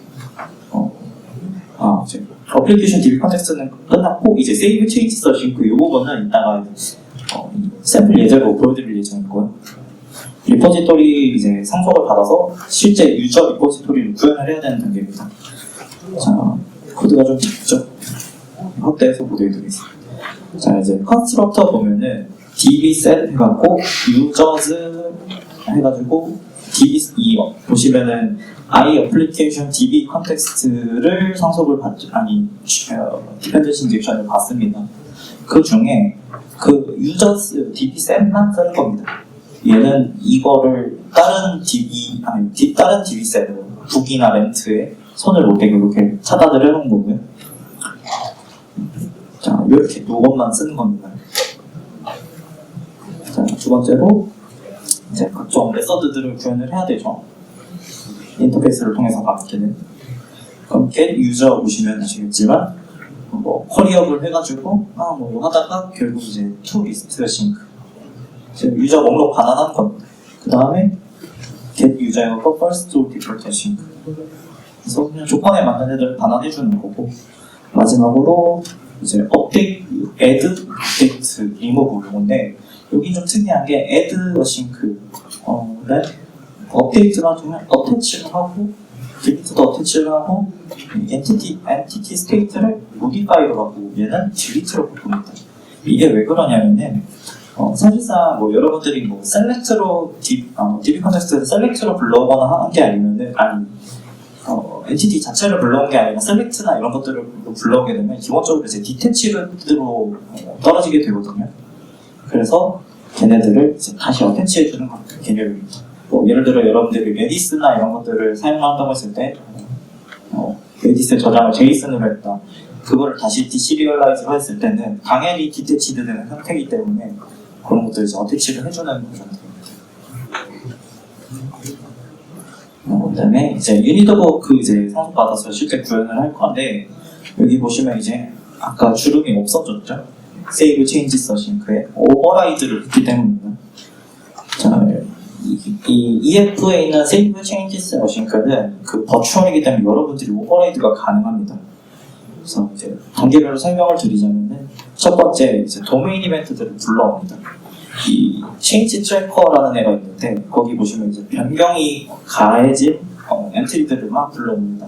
S1: 어플리케이션 DB 컨텍스트는 끝났고 이제 세이브 체인지 서싱크 요 부분은 이따가 샘플 예제로 보여드릴 예정이고요. 리포지토리 이제 상속을 받아서 실제 유저 리포지토리를 구현을 해야 되는 단계입니다. 자 코드가 좀 작죠? 확대해서 보여드리겠습니다. 자 이제 컨스트럭터 보면은 dbset 해갖고 users 해가지고 보시면은 I application DB 컨텍스트를 상속을 디펜던시 인젝션을 받습니다. 그 중에 그 users dbset만 쓰는 겁니다. 얘는 이거를 다른 dbset으로 북이나 렌트에 손을 못 대게 이렇게 차단을 해놓은 거고요. 자, 이렇게 요것만 쓰는 겁니다. 자, 두 번째로 이제 각종 메서드들을 구현을 해야 되죠. 인터페이스를 통해서 받기는. 그럼 get user 보시면 아시겠지만 쿼리업을 해가지고 하다가 결국 이제 to list sync 유저 목록 반환한 겁니다. 그 다음에 get user하고 first to default sync. 그래서 그냥 조건에 맞는 애들 반환해 주는 거고 마지막으로 이제 update, add, update, remove 이건데 여기 좀 특이한 게 add sync를 업데이트를 하면 어태치를 하고 딜리트도 어태치를 하고 엔티티 스테이트를 모디파이로 바꾸고 얘는 딜리트로 바꿉니다. 이게 왜 그러냐면은 사실상 여러분들이 셀렉트로 DB 컨텍스트에서 셀렉트로 불러오거나 하는 게 아니면은 엔티티 자체를 불러온 게 아니라 셀렉트나 이런 것들을 불러오게 되면 기본적으로 이제 디태치로 떨어지게 되거든요. 그래서 걔네들을 이제 다시 어태치해주는 개념입니다. 예를 들어 여러분들이 레디스나 이런 것들을 사용한다고 했을 때 레디스 저장을 제이슨으로 했다. 그거를 다시 디시리얼라이즈로 했을 때는 당연히 디태치드되는 형태이기 때문에 그런 것들을 이제 어태치를 해주는 형태입니다. 그다음에 이제 유닛 오브 워크 이제 상속받아서 실제 구현을 할 건데 여기 보시면 이제 아까 주름이 없어졌죠. 세이브 체인지 서싱크에 오버라이드를 했기 때문입니다. 자, 이 EF에 있는 세이브 체인지 서싱크는 그 버추얼이기 때문에 여러분들이 오버라이드가 가능합니다. 그래서 이제 단계별로 설명을 드리자면은 첫 번째 이제 도메인 이벤트들을 불러옵니다. 이 체인지 트래커라는 애가 있는데 거기 보시면 이제 변경이 가해진 엔티티들을 막 불러옵니다.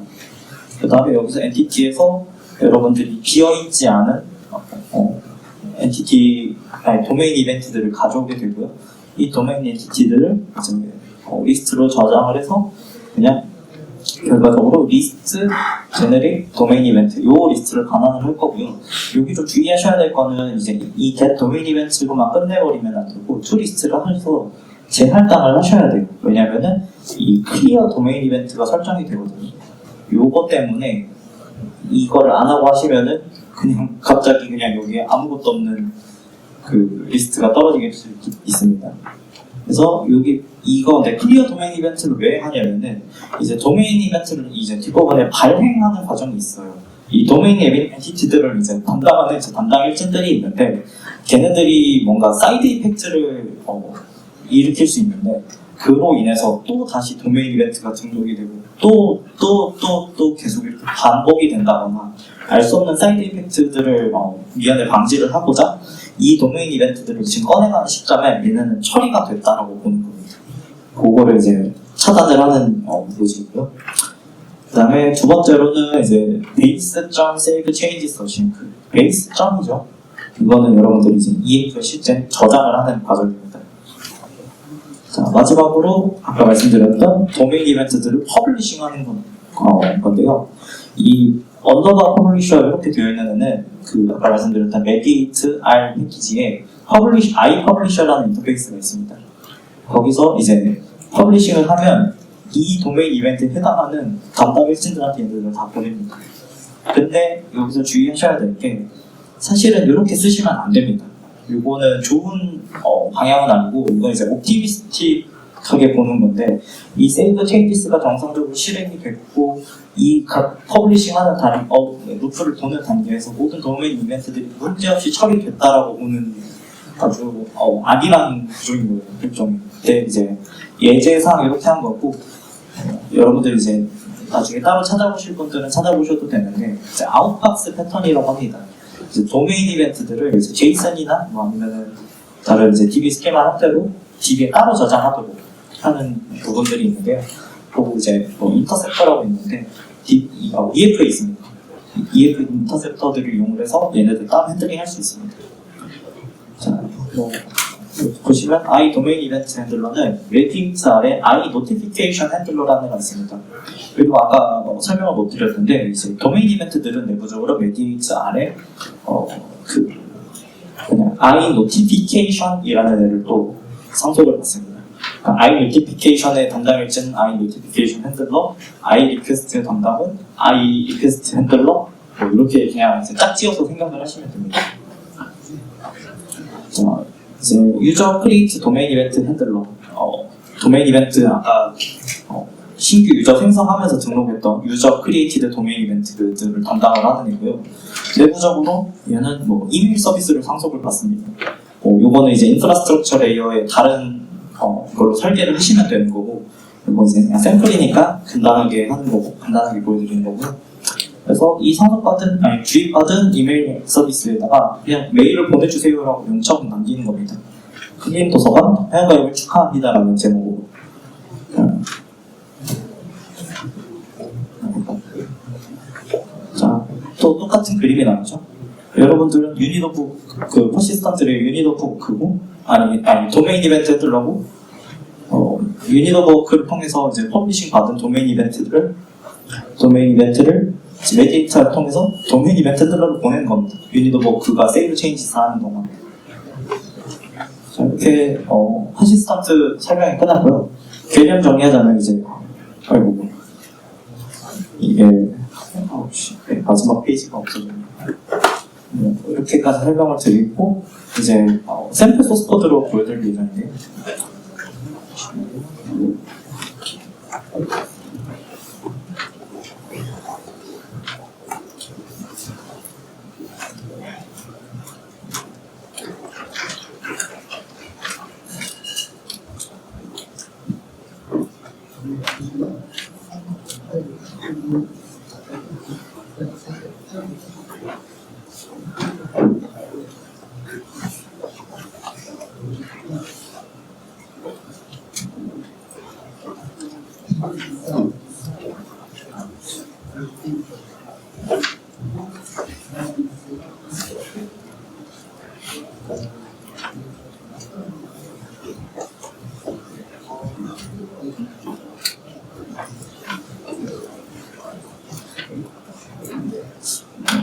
S1: 그 다음에 여기서 엔티티에서 여러분들이 비어있지 않은 도메인 이벤트들을 가져오게 되고요. 이 도메인 엔티티들을 이제 리스트로 저장을 해서 그냥 결과적으로 리스트 제너릭 도메인 이벤트 요 리스트를 반환을 할 거고요. 여기 좀 주의하셔야 될 거는 이제 이 get 도메인 이벤트로만 끝내버리면 안 되고 to 리스트를 하셔서 재할당을 하셔야 돼요. 왜냐면은 이 클리어 도메인 이벤트가 설정이 되거든요. 요거 때문에 이거를 안 하고 하시면은 그냥 갑자기 그냥 여기에 아무것도 없는 그 리스트가 떨어지게 있습니다. 그래서 여기 이거 클리어 도메인 이벤트를 왜 하냐면은 이제 도메인 이벤트를 이제 뒷부분에 발행하는 과정이 있어요. 이 도메인 엔티티들을 이제 담당하는 이제 담당 일진들이 있는데 걔네들이 뭔가 사이드 이펙트를 일으킬 수 있는데 그로 인해서 또 다시 도메인 이벤트가 등록이 되고 또 계속 이렇게 반복이 된다거나 알 수 없는 사이드 이펙트들을 미연에 방지를 하고자 이 도메인 이벤트들을 지금 꺼내가는 시점에 얘네는 처리가 됐다라고 보는 겁니다. 그거를 이제 차단을 하는 로직이고요. 그 다음에 두 번째로는 이제 base.save changes 싱크 베이스.이죠. 이거는 여러분들이 이제 EF에 실제 저장을 하는 과정입니다. 자, 마지막으로 아까 말씀드렸던 도메인 이벤트들을 퍼블리싱하는 건데요. 이 언더바 퍼블리셔 이렇게 되어 있는 애는 그 아까 말씀드렸던 mediate R 패키지에 I 퍼블리셔라는 인터페이스가 있습니다. 거기서 이제 퍼블리싱을 하면 이 도메인 이벤트에 해당하는 담당 일진들한테 얘들을 다 보냅니다. 근데 여기서 주의하셔야 될 게 사실은 이렇게 쓰시면 안 됩니다. 이거는 좋은 방향은 아니고 이건 이제 옵티미스틱하게 보는 건데 이 세이브 체인지스가 정상적으로 실행이 됐고 이 퍼블리싱하는 루프를 도는 단계에서 모든 도메인 이벤트들이 문제없이 처리됐다라고 보는 아주 안일한 구조인 거예요. 일종의. 근데 이제 예제상 이렇게 한 거고 여러분들 이제 나중에 따로 찾아보실 분들은 찾아보셔도 되는데 이제 아웃박스 패턴이라고 합니다. 이제 도메인 이벤트들을 이제 제이슨이나 아니면은 다른 이제 DB 스케마 형태로 DB에 따로 저장하도록 하는 부분들이 있는데요. 그리고 이제 인터셉터라고 있는데 EF에 있습니다. EF 인터셉터들을 이용해서 얘네들 따로 핸들링 할 수 있습니다. 자, 보시면 I 도메인 이벤트 핸들러는 메디에이트 아래 I 노티피케이션 핸들러라는 애가 있습니다. 그리고 아까 설명을 못 드렸는데 이제 도메인 이벤트들은 내부적으로 메디에이트 아래 그냥 I 노티피케이션이라는 애를 또 상속을 받습니다. 그러니까 I 노티피케이션의 담당일지는 I 노티피케이션 핸들러, I 리퀘스트 담당은 I 리퀘스트 핸들러 이렇게 그냥 이제 짝지어서 생각을 하시면 됩니다. 자, 이제 유저 크리에이트 도메인 이벤트 핸들러 도메인 이벤트 아까 신규 유저 생성하면서 등록했던 유저 크리에이티드 도메인 이벤트들을 담당을 하는 애고요. 내부적으로 얘는 이메일 서비스를 상속을 받습니다. 요거는 이제 인프라스트럭처 레이어의 다른 걸로 설계를 하시면 되는 거고 이거 이제 그냥 샘플이니까 간단하게 하는 거고 간단하게 보여드리는 거고요. 그래서 이 주입받은 이메일 서비스에다가 그냥 메일을 보내주세요라고 용처럼 남기는 겁니다. 클린 도서관 회원가입을 축하합니다라는 제목으로. 자, 또 똑같은 그림이 나오죠. 여러분들은 유닛 오브 퍼시스턴트를 유닛 오브 워크고 아니 도메인 이벤트 해두려고 유닛 오브 워크를 통해서 이제 퍼블리싱 받은 도메인 이벤트를 메디에이터를 통해서 도메인 이벤트들로 보내는 겁니다. 유닛 오브 워크가 세이브 체인지스 하는 동안. 자, 이렇게 퍼시스턴트 설명이 끝났고요. 개념 정리하자면 이제 이게 마지막 페이지가 없어졌네요. 이렇게까지 설명을 드리고 이제 샘플 소스 코드로 보여드릴 예정인데요.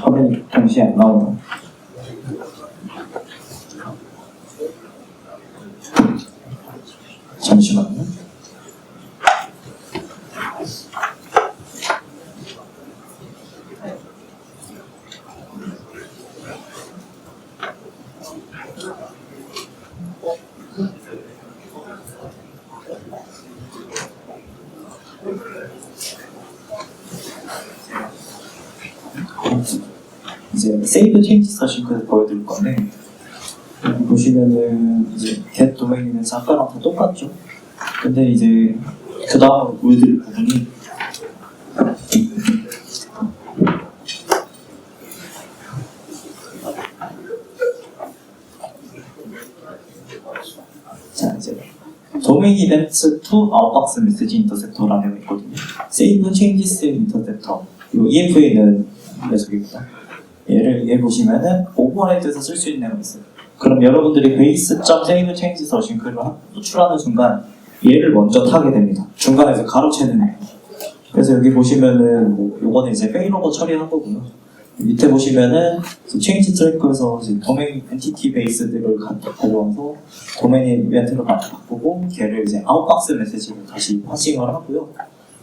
S1: 화면이 동시에 안 나오나? 잠시만요. 이제 save changes 싱크를 보여드릴 건데, 여기 보시면은 이제 get 도메인은 아까랑 다 똑같죠. 근데 이제 그 다음으로 보여드릴 부분이 자, 이제 도메인 이벤트 to outbox 메시지 인터셉터라는 게 있거든요. save changes 인터셉터, 이 EFA는 녀석입니다. 얘 보시면은 오버헤드에서 쓸 수 있는 거 있어요. 그럼 여러분들이 base.save changes 싱크를 호출하는 순간 얘를 먼저 타게 됩니다. 중간에서 가로채는 애. 그래서 여기 보시면은 뭐 요거는 이제 페일오버 처리한 거고요. 밑에 보시면은 체인지 트래커에서 도메인 엔티티 베이스들을 가져와서 도메인 이벤트로 바꾸고 걔를 이제 아웃박스 메시지로 다시 파싱을 하고요.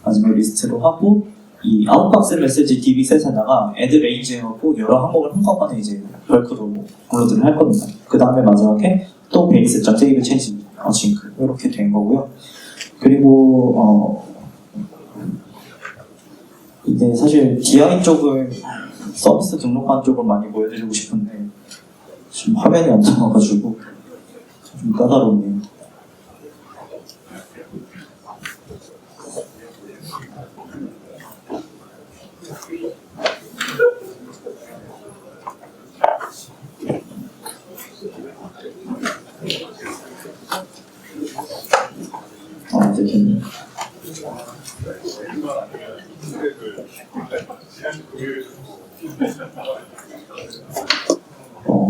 S1: 마지막 리스트로 하고 이 아웃박스 메시지 DB 셋에다가 애드 레인지하고 여러 항목을 한꺼번에 이제 벌크로 업로드를 할 겁니다. 그 다음에 마지막에 또 베이스.save change 싱크 이렇게 된 거고요. 그리고 이게 사실 DI 쪽을 서비스 등록한 쪽을 많이 보여드리고 싶은데 지금 화면이 안 나와가지고 좀 까다롭네요. 이제 됐네요.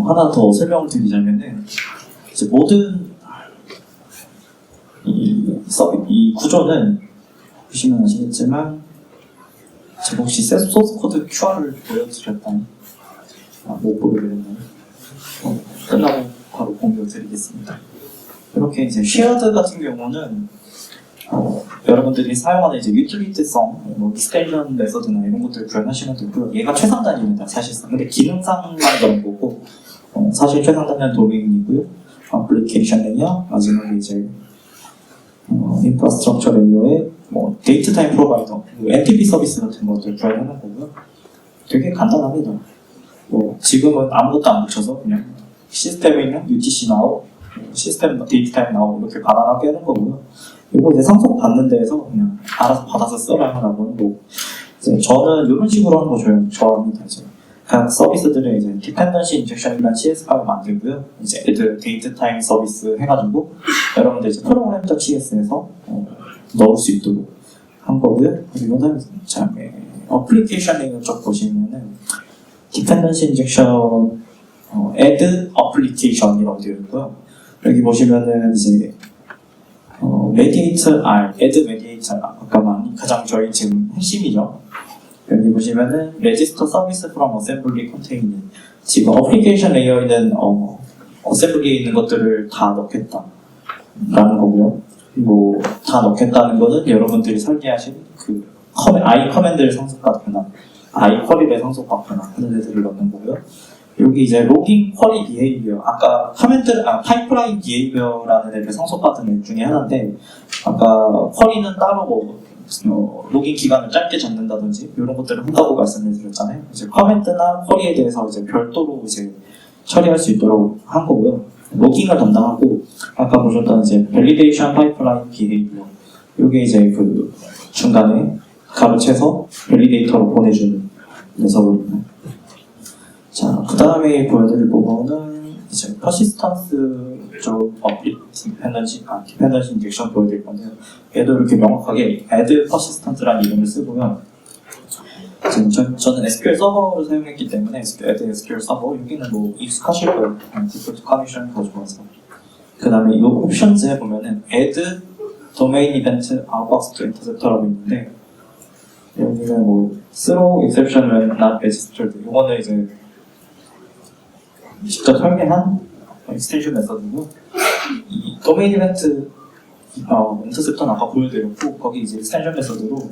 S1: 하나 더 설명을 드리자면은 이제 모든 이 구조는 보시면 아시겠지만 제가 혹시 소스 코드 QR을 보여드렸다니 못 보여드렸나요? 끝나고 바로 공유 드리겠습니다. 이렇게 이제 쉐어드 같은 경우는 여러분들이 사용하는 이제 유틸리티성, 뭐 익스텐션 메서드나 이런 것들을 구현하시면 되고요. 얘가 최상 단위입니다, 사실상. 근데 기능상만 그런 거고, 사실 최상 단위는 도메인이고요. 어플리케이션 레이어, 마지막에 이제 인프라스트럭처 레이어에 뭐 데이트 타임 프로바이더, NTP 서비스 같은 것들 구현하는 거고요. 되게 간단합니다. 뭐 지금은 아무것도 안 붙여서 그냥 시스템에 있는 UTC now, 시스템 데이트 타임 now 이렇게 반환하게 하는 거고요. 이거 이제 상속 받는 데에서 그냥 알아서 받아서 써라 하라고 하고, 저는 이런 식으로 하는 거 좋아합니다. 이제 각 서비스들의 이제 디펜던시 인젝션이라는 CS 파일 만들고요. 이제 애들 데이트 타임 서비스 해가지고 여러분들 이제 프로그램.cs에서 넣을 수 있도록 한 거고요. 그리고 그다음에 어플리케이션 레이어 쪽 보시면은 디펜던시 인젝션 add application이라고 되어 있고요. 여기 보시면은 이제 mediator R, add mediator 아까 가장 저희 지금 핵심이죠. 여기 보시면은 register service from assembly containing, 지금 어플리케이션 레이어에는 어셈블리에 있는 것들을 다 넣겠다라는 거고요. 그리고 다 넣겠다는 거는 여러분들이 설계하신 그 I 커맨드를 상속받거나 I 쿼리를 상속받거나 하는 애들을 넣는 거고요. 여기 이제 로깅 쿼리 비헤이비어, 아까 파이프라인 비헤이비어라는 애를 상속받은 애 중에 하나인데, 아까 쿼리는 따로 뭐 로깅 기간을 짧게 잡는다든지 이런 것들을 한다고 말씀을 드렸잖아요. 이제 커맨드나 쿼리에 대해서 이제 별도로 이제 처리할 수 있도록 한 거고요. 로깅을 담당하고 아까 보셨던 이제 밸리데이션 파이프라인 비헤이비어, 이게 이제 그 중간에 가로채서 밸리데이터로 보내주는 녀석입니다. 자, 그 다음에 보여드릴 부분은 이제 퍼시스턴스 쪽 디펜던시 인젝션 보여드릴 건데요. 얘도 이렇게 명확하게 add persistent라는 이름을 쓰고요. 지금 저는 SQL 서버를 사용했기 때문에 add SQL 서버, 여기는 뭐 익숙하실 거예요. 디폴트 커미션 더 좋아서. 그 다음에 이 옵션즈에 보면은 add domain event outbox to interceptor라고 있는데, 여기는 뭐 throw exception when not registered, 이거는 이제 직접 설계한 익스텐션 메서드고, 이 도메인 이벤트 인터셉터는 아까 보여드렸고, 거기 이제 익스텐션 메서드로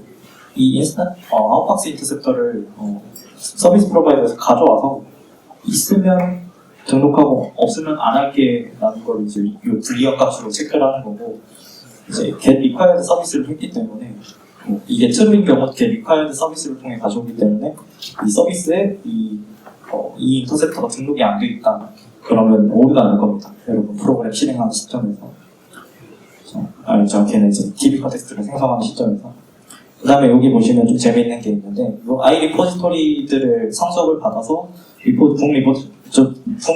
S1: 이 아웃박스 인터셉터를 서비스 프로바이더에서 가져와서 있으면 등록하고 없으면 안 할게 라는 걸 이제 이 불리한 값으로 체크를 하는 거고, 이제 get required 서비스를 했기 때문에 이게 true인 경우 get required 서비스를 통해 가져오기 때문에 이 서비스에 이 이 인터셉터가 등록이 안 돼 있다. 그러면 오류가 날 겁니다. 여러분 프로그램 실행하는 시점에서. 정확히는 이제 DB 컨텍스트를 생성하는 시점에서. 그 다음에 여기 보시면 좀 재미있는 게 있는데, 이 i 리포지토리들을 상속을 받아서 북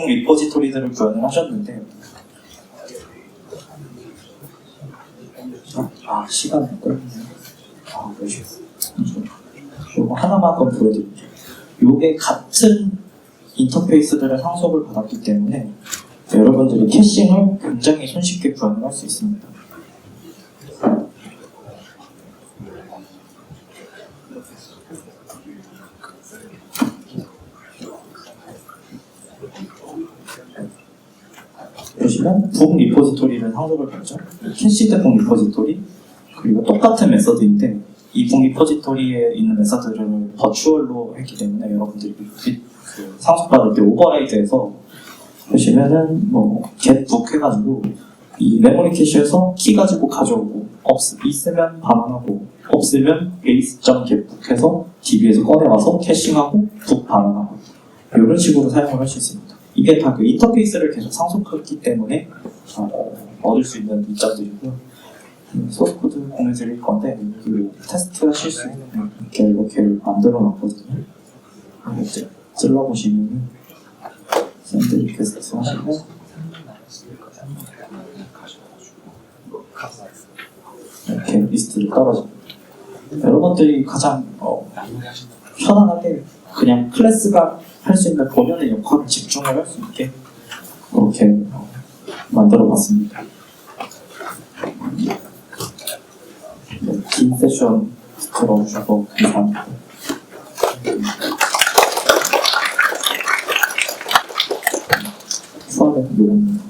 S1: 리포지토리들을 구현을 하셨는데, 시간이 걸리네요. 이거 하나만 더 보여드릴게요. 요게 같은 인터페이스들을 상속을 받았기 때문에 여러분들이 캐싱을 굉장히 손쉽게 구현을 할 수 있습니다. 보시면 북 리포지토리를 상속을 받죠. 캐시드 북 리포지토리, 그리고 똑같은 메서드인데 이 북 리포지토리에 있는 메서드를 버추얼로 했기 때문에 여러분들이 그 상속받을 때 오버라이드해서 보시면은 getbook 해가지고 이 메모리 캐시에서 키 가지고 가져오고 있으면 반환하고 없으면 base.getbook 해서 DB에서 꺼내와서 캐싱하고 북 반환하고 이런 식으로 사용을 할 수 있습니다. 이게 다 그 인터페이스를 계속 상속했기 때문에 얻을 수 있는 이점들이고요. 소스 코드 공유드릴 건데 그 테스트 하실 수 있는 이렇게 만들어 놨거든요. 이제 찔러보시면 샌드 리퀘스트 하시고 이렇게 리스트를 떨어집니다. 여러분들이 가장 편안하게 그냥 클래스가 할 수 있는 본연의 역할을 집중을 할 수 있게 이렇게 만들어 봤습니다. 긴 세션 들어주셔서 감사합니다. 수업에 녹음